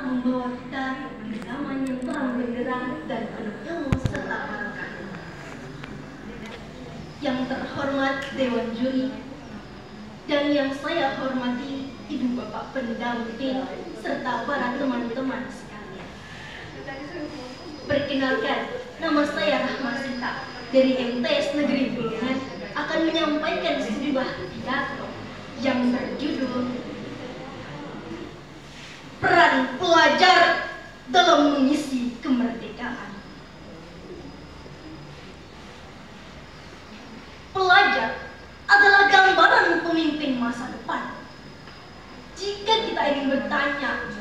membawa kita ke zaman yang terang benderang dan penuh ilmu serta berkah. Yang terhormat Dewan Juri dan yang saya hormati Ibu Bapak pendamping serta para teman-teman sekalian. Perkenalkan, nama saya Rahmasita dari MTS Negeri Bulungan akan menyampaikan sebuah pidato yang berjudul Peran Pelajar dalam Mengisi Kemerdekaan. Pelajar adalah gambaran pemimpin masa depan. Jika kita ingin bertanya,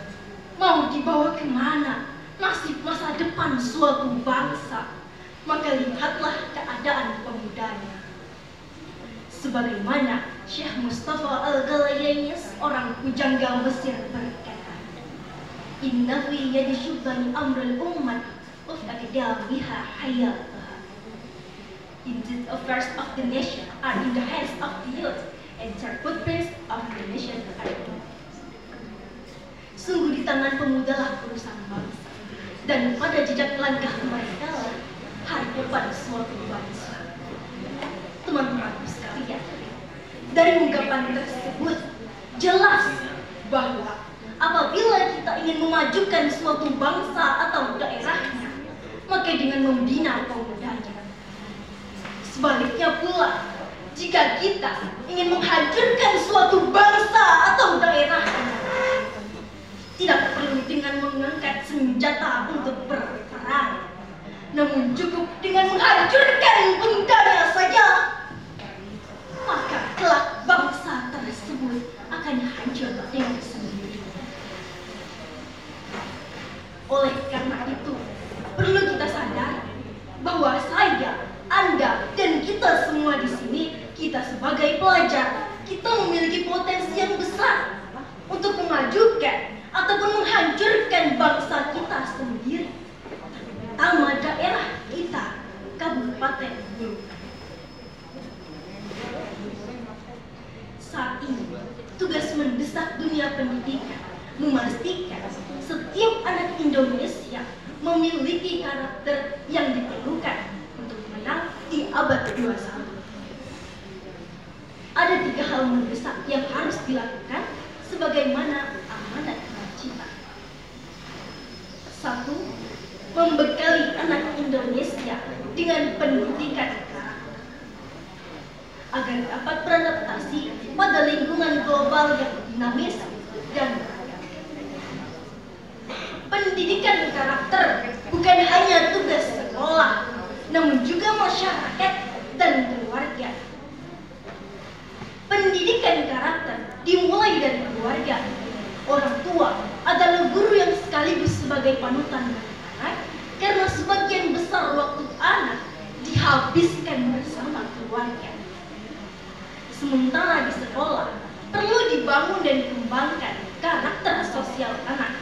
mau dibawa kemana nasib masa depan suatu bangsa, maka lihatlah keadaan pemudanya. Sebagaimana Syekh Mustafa Al-Ghalayani, seorang pujangga Mesir, berkata, "Inna fi yadi syubani amrul ummat wa fi aqdamiha hayatuha." Indeed, affairs of the nation are in the hands of the youth, and their footprints of the nation are in the hands. Sungguh di tangan pemuda lah urusan bangsa, dan pada jejak langkah mereka lah hari depan suatu bangsa. Teman-teman sekalian, dari ungkapan tersebut jelas bahwa apabila kita ingin memajukan suatu bangsa atau daerahnya, maka dengan membina pemudanya. Sebaliknya pula, jika kita ingin menghancurkan suatu bangsa atau daerah, tidak perlu dengan mengangkat senjata untuk berperang, namun cukup dengan menghancurkan pemudanya saja, maka kelak bangsa tersebut akan hancur dengan sendirinya. Oleh karena itu, perlu kita sadar bahwa saya, Anda, dan kita semua di sini, kita sebagai pelajar, kita memiliki potensi yang besar untuk memajukan ataupun menghancurkan bangsa kita sendiri, terutama daerah kita, Kabupaten Bulungan. Saat ini, tugas mendesak dunia pendidikan memastikan setiap anak Indonesia memiliki karakter yang diperlukan untuk menang di abad 21. Ada 3 hal mendesak yang harus dilakukan sebagaimana amanat nawacita. 1. Membekali anak Indonesia dengan pendidikan karakter agar dapat beradaptasi pada lingkungan global yang dinamis dan beragam. Pendidikan karakter bukan hanya tugas sekolah, namun juga masyarakat dan keluarga. Pendidikan karakter dimulai dari keluarga. Orang tua adalah guru yang sekaligus sebagai panutan bagi anak, karena sebagian besar waktu anak dihabiskan bersama keluarga. Sementara di sekolah, perlu dibangun dan dikembangkan karakter sosial anak.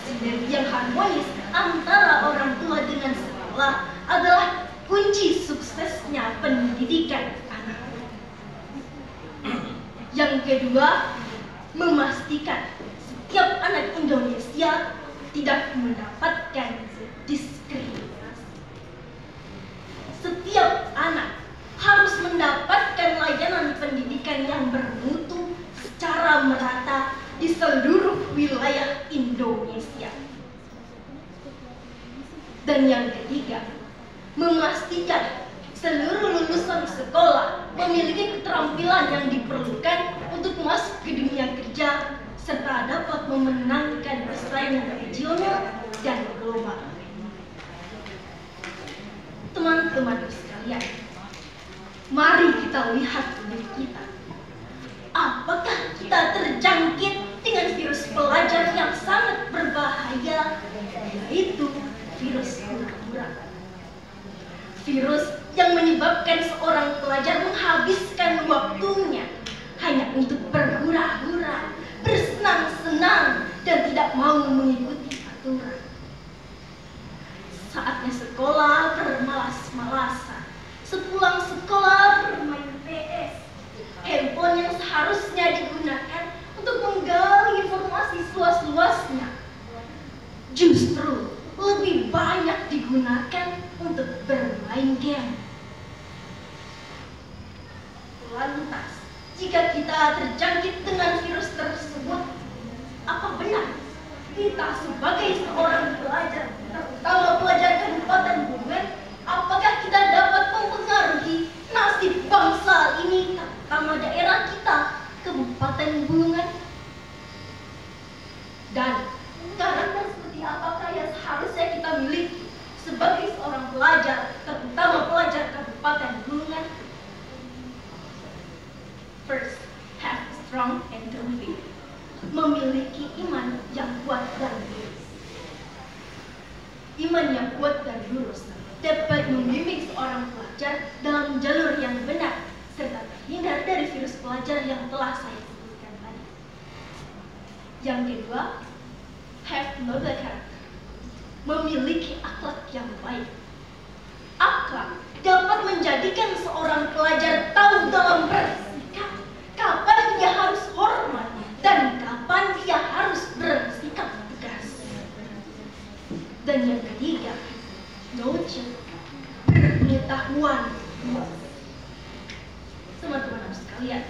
Sinergi yang harmonis antara orang tua dengan sekolah adalah kunci suksesnya pendidikan anak. Yang kedua, memastikan setiap anak Indonesia tidak mendapatkan diskriminasi. Setiap anak harus mendapatkan layanan pendidikan yang bermutu secara merata di seluruh wilayah Indonesia. Dan yang ketiga, memastikan seluruh lulusan sekolah memiliki keterampilan yang diperlukan untuk masuk ke dunia kerja serta dapat memenangkan persaingan regional dan global. Teman-teman sekalian, mari kita lihat diri kita. Apakah kita terjangkit dengan virus pelajar yang sangat berbahaya, yaitu virus hura-hura? Virus yang menyebabkan seorang pelajar menghabiskan waktunya hanya untuk berhura-hura, bersenang-senang, dan tidak mau mengikuti aturan. Saatnya sekolah bermalas-malasan, sepulang sekolah bermain PS, handphone yang seharusnya digunakan untuk menggali informasi seluas-luasnya justru lebih banyak digunakan untuk bermain game. Lantas, jika kita terjangkit dengan virus tersebut, apa benar kita sebagai seorang pelajar, terutama pelajar Kabupaten Bulungan, apakah kita dapat mempengaruhi nasib bangsa ini, terutama daerah kita, Kabupaten Bulungan? Dan karakter seperti apakah yang seharusnya kita miliki sebagai seorang pelajar, terutama pelajar Kabupaten Bulungan? First, have strong and true faith. Memiliki iman yang kuat dan lurus. Iman yang kuat dan lurus dapat membimbing seorang pelajar dalam jalur yang benar serta terhindar dari virus pelajar yang telah saya sebutkan tadi. Yang kedua, have noble character. Memiliki akhlak yang baik. Akhlak dapat menjadikan seorang pelajar tahu dalam bersikap, kapan dia harus hormat dan kapan dia harus bersikap tegas. Dan yang ketiga, knowledge, pengetahuan. Teman-teman sekalian,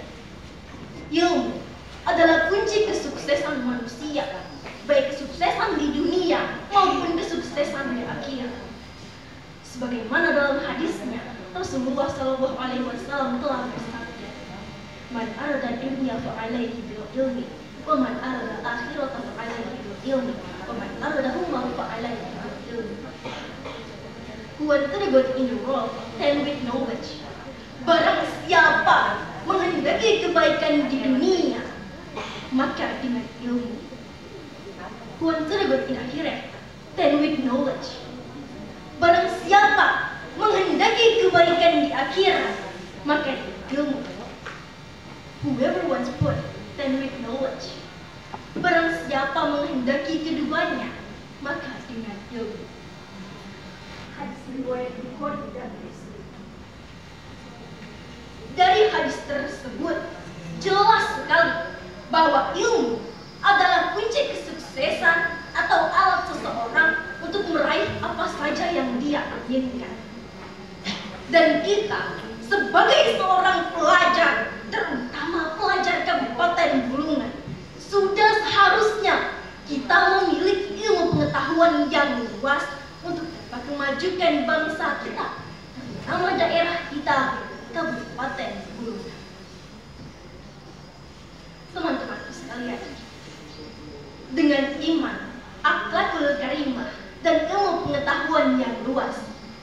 ilmu adalah kunci kesuksesan manusia, baik kesuksesan di dunia maupun kesuksesan di akhirat. Sebagaimana dalam hadisnya, Rasulullah SAW telah bersabda, "Man arada dunya fa'alaihi bil ilmi, wa man arada akhirata fa'alaihi bil ilmi, wa man arada huma fa'alaihi bil ilmi." Who wants to go in the world and with knowledge. Barang siapa menghendaki kebaikan di dunia, maka dengan ilmu. Who wants to go in akhirat and with knowledge. Barang siapa menghendaki kebaikan di akhirat, maka dengan ilmu. Whoever wants put, then with knowledge. Barang siapa menghendaki keduanya, maka dengan ilmu. Hadis riwayat Bukhari dan Muslim. Dari hadis tersebut jelas sekali bahwa ilmu adalah kunci kesuksesan atau alat seseorang untuk meraih apa saja yang dia inginkan. Dan kita sebagai seorang pelajar, terutama pelajar Kabupaten Bulungan, sudah seharusnya kita memiliki ilmu pengetahuan yang luas untuk dapat memajukan bangsa kita, terutama daerah kita, Kabupaten Bulungan. Teman-teman sekalian, dengan iman, akhlakul karimah, dan ilmu pengetahuan yang luas,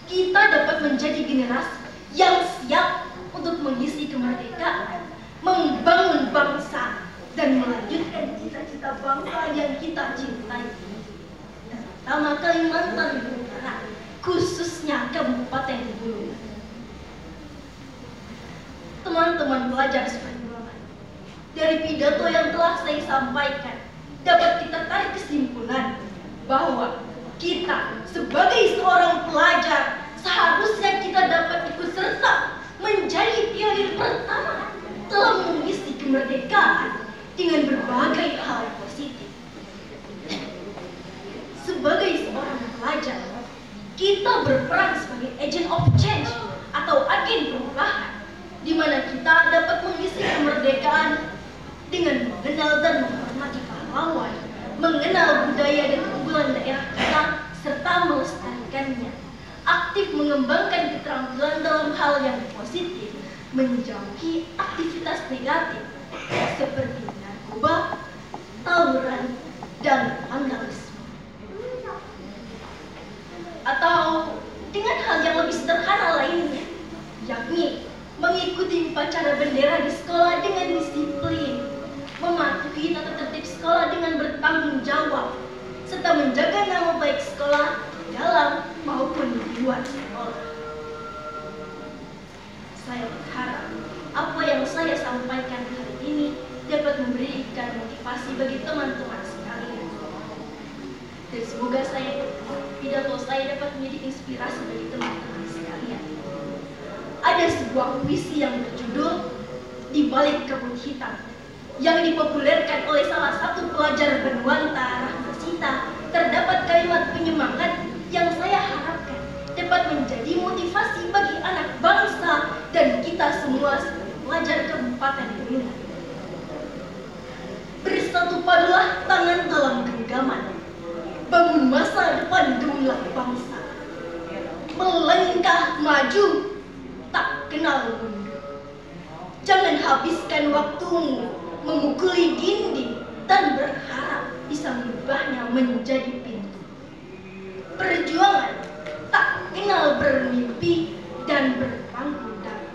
kita dapat menjadi generasi yang siap untuk mengisi kemerdekaan, membangun bangsa, dan melanjutkan cita-cita bangsa yang kita cintai, terutama Kalimantan Utara, khususnya Kabupaten Bulungan. Teman-teman pelajar sekalian, dari pidato yang telah saya sampaikan, dapat kita tarik kesimpulan bahwa kita sebagai seorang pelajar seharusnya kita dapat ikut serta menjadi pionir pertama dalam mengisi kemerdekaan dengan berbagai hal positif. Sebagai seorang pelajar, kita berperan sebagai agent of change atau agen perubahan, di mana kita dapat mengisi kemerdekaan dengan mengenal dan menghormati pahlawan, mengenal budaya dan keunggulan daerah kita, serta melestarikannya, aktif mengembangkan keterampilan dalam hal yang positif, menjauhi aktivitas negatif seperti narkoba, tawuran, dan vandalisme. Atau dengan hal yang lebih sederhana lainnya, yakni mengikuti upacara bendera di sekolah dengan disiplin, mematuhi tata tertib sekolah dengan bertanggung jawab, serta menjaga nama baik sekolah di dalam maupun di luar sekolah. Saya berharap apa yang saya sampaikan hari ini dapat memberikan motivasi bagi teman-teman sekalian. Dan semoga pidato saya dapat menjadi inspirasi bagi teman-teman sekalian. Ada sebuah puisi yang berjudul Di Balik Kabut Hitam, yang dipopulerkan oleh salah satu pelajar Benuanta Rahmasita. Terdapat kalimat terpandunglah bangsa. Melangkah maju, tak kenal mundur. Jangan habiskan waktumu memukuli dinding dan berharap bisa mengubahnya menjadi pintu. Perjuangan tak kenal bermimpi dan berpangku darah.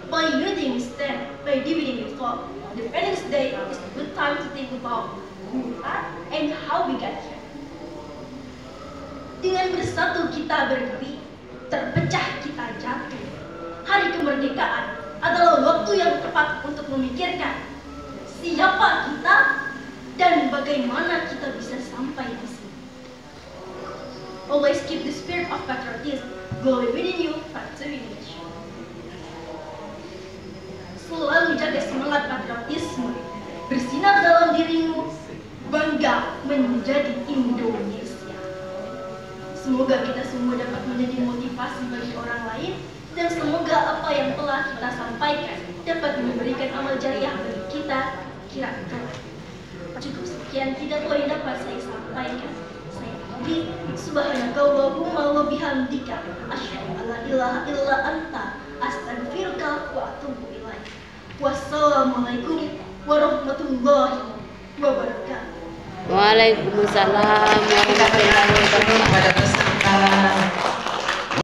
By uniting we stand, by dividing we fall. Independence Day is a good time to think about who we are and how we got here. Dengan bersatu kita berdiri, terpecah kita jatuh. Hari kemerdekaan adalah waktu yang tepat untuk memikirkan siapa kita dan bagaimana kita bisa sampai di sini. Always keep the spirit of patriotism glowing within you, fight to Indonesia. Selalu jaga semangat patriotisme bersinar dalam dirimu, bangga menjadi Indonesia. Semoga kita semua dapat menjadi motivasi bagi orang lain, dan semoga apa yang telah kita sampaikan dapat memberikan amal jariah bagi kita kira-kira. Cukup sekian pidato yang dapat saya sampaikan. Saya akhiri, subhanakallahumma wa bihamdika, asyhadu an la ilaha illa anta, astaghfiruka wa atubu ilaik. Wassalamualaikum warahmatullahi wabarakatuh. Waalaikumsalam warahmatullahi wabarakatuh. Kepada peserta